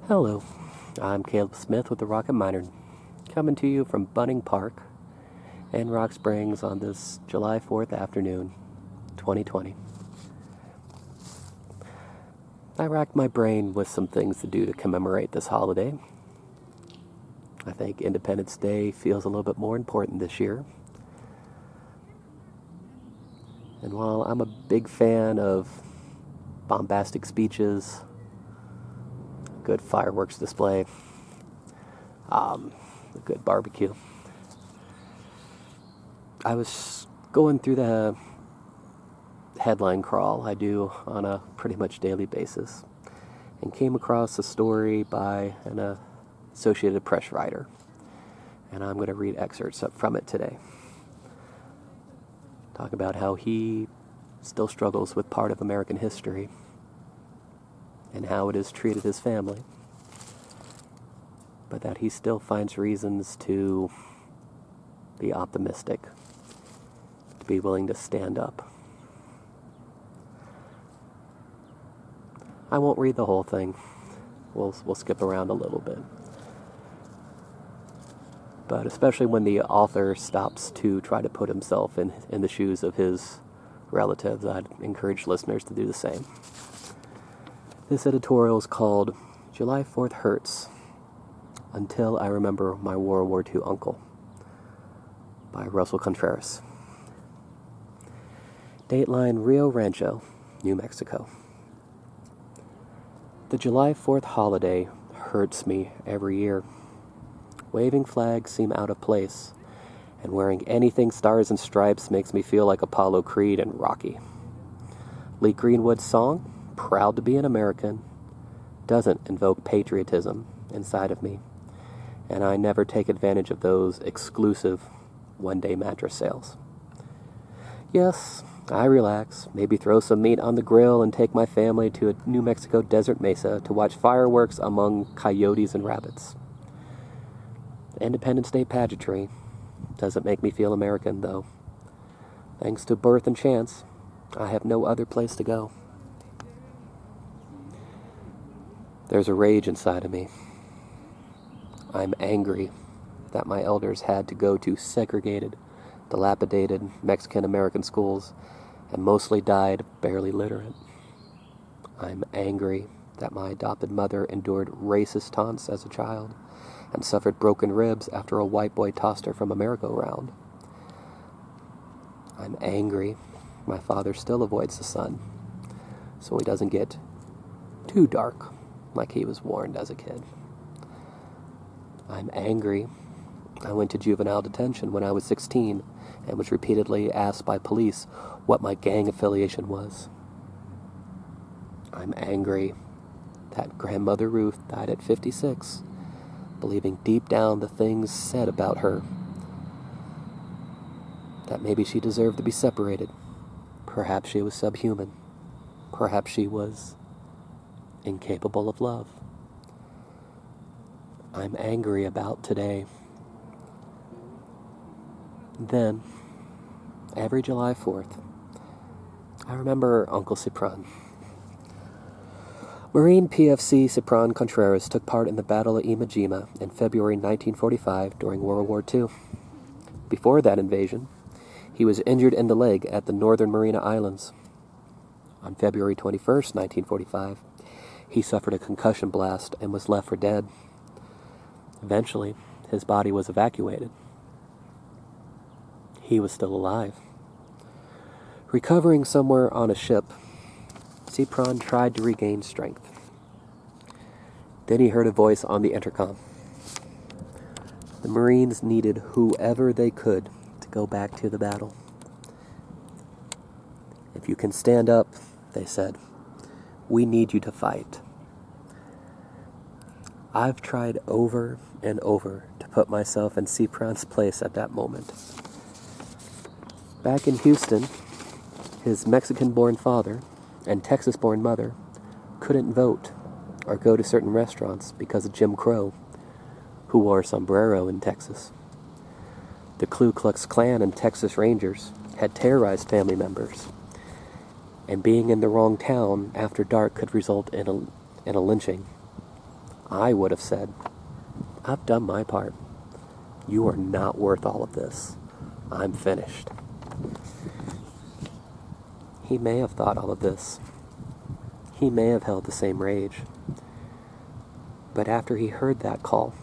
Hello, I'm Caleb Smith with the Rocket Miner, coming to you from Bunning Park in Rock Springs on this July 4th afternoon, 2020. I racked my brain with some things to do to commemorate this holiday. I think Independence Day feels a little bit more important this year. And while I'm a big fan of bombastic speeches, good fireworks display, a good barbecue, I was going through the headline crawl I do on a pretty much daily basis and came across a story by an Associated Press writer, and I'm going to read excerpts from it today. Talk about how he still struggles with part of American history and how it has treated his family, but that he still finds reasons to be optimistic, to be willing to stand up. I won't read the whole thing. We'll skip around a little bit. But especially when the author stops to try to put himself in the shoes of his relatives, I'd encourage listeners to do the same. This editorial is called July 4th Hurts Until I Remember My World War II Uncle by Russell Contreras. Dateline Rio Rancho, New Mexico. The July 4th holiday hurts me every year. Waving flags seem out of place, and wearing anything stars and stripes makes me feel like Apollo Creed and Rocky. Lee Greenwood's song, Proud to be an American, doesn't invoke patriotism inside of me, and I never take advantage of those exclusive one-day mattress sales. Yes, I relax, maybe throw some meat on the grill and take my family to a New Mexico desert mesa to watch fireworks among coyotes and rabbits. Independence Day pageantry doesn't make me feel American, though. Thanks to birth and chance, I have no other place to go. There's a rage inside of me. I'm angry that my elders had to go to segregated, dilapidated Mexican-American schools and mostly died barely literate. I'm angry that my adopted mother endured racist taunts as a child and suffered broken ribs after a white boy tossed her from a merry-go-round. I'm angry my father still avoids the sun, so he doesn't get too dark like he was warned as a kid. I'm angry I went to juvenile detention when I was 16 and was repeatedly asked by police what my gang affiliation was. I'm angry that grandmother Ruth died at 56, believing deep down the things said about her, that maybe she deserved to be separated. Perhaps she was subhuman. Perhaps she was incapable of love. I'm angry about today. Then, every July 4th, I remember Uncle Cipran. Marine PFC Cipran Contreras took part in the Battle of Iwo Jima in February 1945 during World War II. Before that invasion, he was injured in the leg at the Northern Mariana Islands. On February 21st, 1945, he suffered a concussion blast and was left for dead. Eventually, his body was evacuated. He was still alive. Recovering somewhere on a ship, Cipran tried to regain strength. Then he heard a voice on the intercom. The Marines needed whoever they could to go back to the battle. If you can stand up, they said, we need you to fight. I've tried over and over to put myself in Cipran's place at that moment. Back in Houston, his Mexican-born father and Texas-born mother couldn't vote or go to certain restaurants because of Jim Crow, who wore a sombrero in Texas. The Ku Klux Klan and Texas Rangers had terrorized family members, and being in the wrong town after dark could result in a lynching. I would have said, I've done my part. You are not worth all of this. I'm finished. He may have thought all of this. He may have held the same rage. But after he heard that call,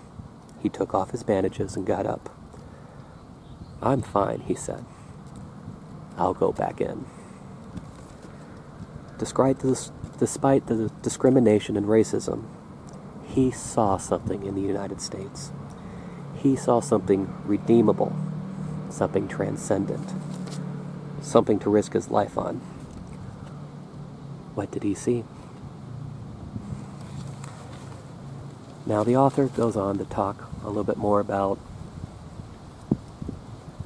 he took off his bandages and got up. I'm fine, he said. I'll go back in. Despite the discrimination and racism, he saw something in the United States. He saw something redeemable, something transcendent, something to risk his life on. What did he see? Now the author goes on to talk a little bit more about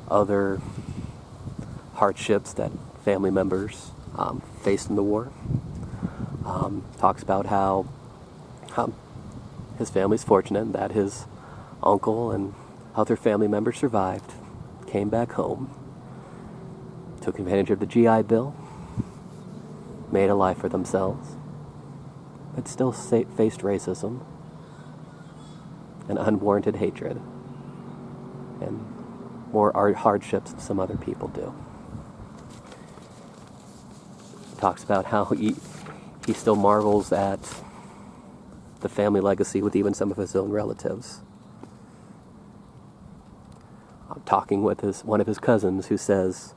other hardships that family members faced in the war. Talks about how his family's fortunate that his uncle and other family members survived, came back home, took advantage of the GI Bill, made a life for themselves, but still faced racism and unwarranted hatred and more hardships some other people do. Talks about how he still marvels at the family legacy with even some of his own relatives. I'm talking with one of his cousins who says,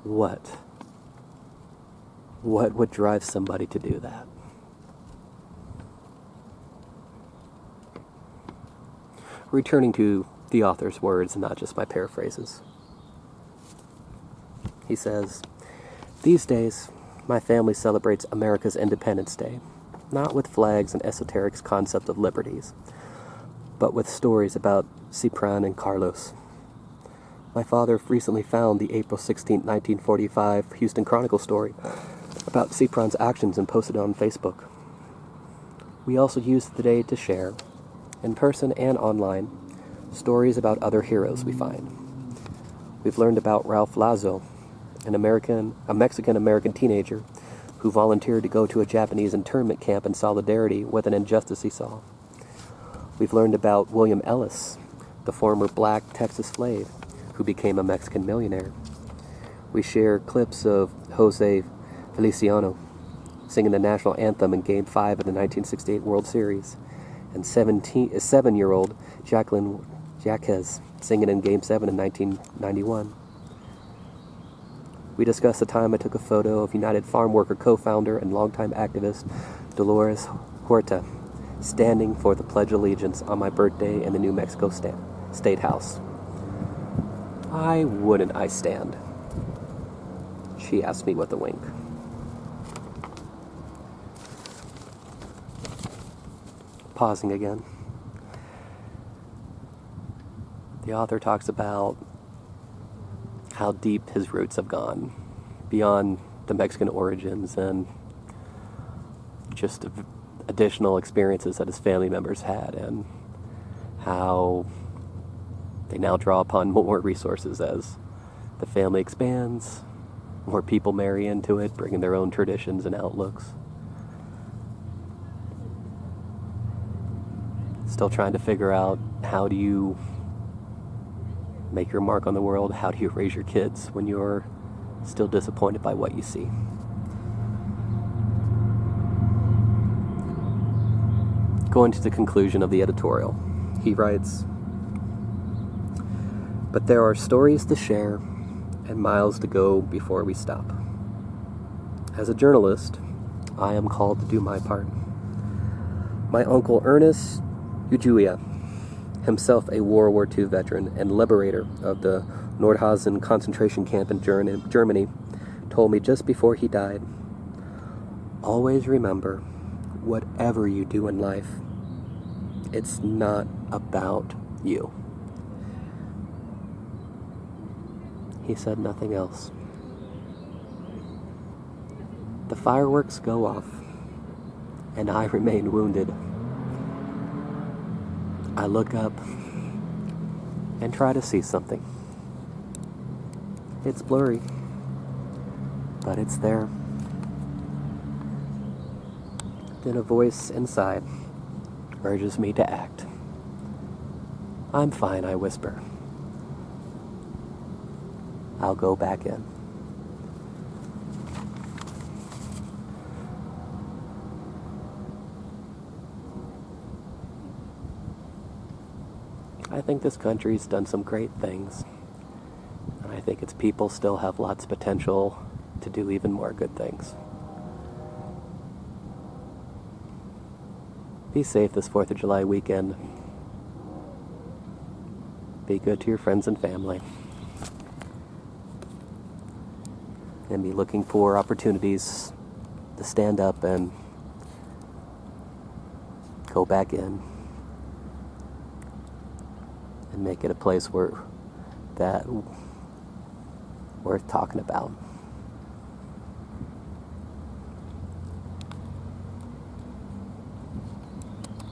What would drive somebody to do that? Returning to the author's words and not just my paraphrases. He says, these days, my family celebrates America's Independence Day, not with flags and esoteric concept of liberties, but with stories about Cipran and Carlos. My father recently found the April 16, 1945 Houston Chronicle story about Cipran's actions and posted it on Facebook. We also used the day to share, in person and online, stories about other heroes we find. We've learned about Ralph Lazo, a Mexican-American teenager who volunteered to go to a Japanese internment camp in solidarity with an injustice he saw. We've learned about William Ellis, the former black Texas slave who became a Mexican millionaire. We share clips of Jose Feliciano singing the national anthem in Game 5 of the 1968 World Series, and 7-year-old Jacqueline Jaquez singing in Game 7 in 1991. We discussed the time I took a photo of United Farm Worker co-founder and longtime activist Dolores Huerta standing for the Pledge of Allegiance on my birthday in the New Mexico State House. Why wouldn't I stand? She asked me with a wink. Pausing again. The author talks about how deep his roots have gone beyond the Mexican origins and just additional experiences that his family members had, and how they now draw upon more resources as the family expands, more people marry into it, bringing their own traditions and outlooks. Still trying to figure out, how do you make your mark on the world? How do you raise your kids when you're still disappointed by what you see? Going to the conclusion of the editorial, he writes, but there are stories to share and miles to go before we stop. As a journalist, I am called to do my part. My uncle Ernest Ujuia, himself a World War II veteran and liberator of the Nordhausen concentration camp in Germany, told me just before he died, always remember, whatever you do in life, it's not about you. He said nothing else. The fireworks go off, and I remain wounded. I look up and try to see something. It's blurry, but it's there. Then a voice inside urges me to act. I'm fine, I whisper. I'll go back in. I think this country's done some great things, and I think its people still have lots of potential to do even more good things. Be safe this 4th of July weekend. Be good to your friends and family. And be looking for opportunities to stand up and go back in and make it a place worth talking about.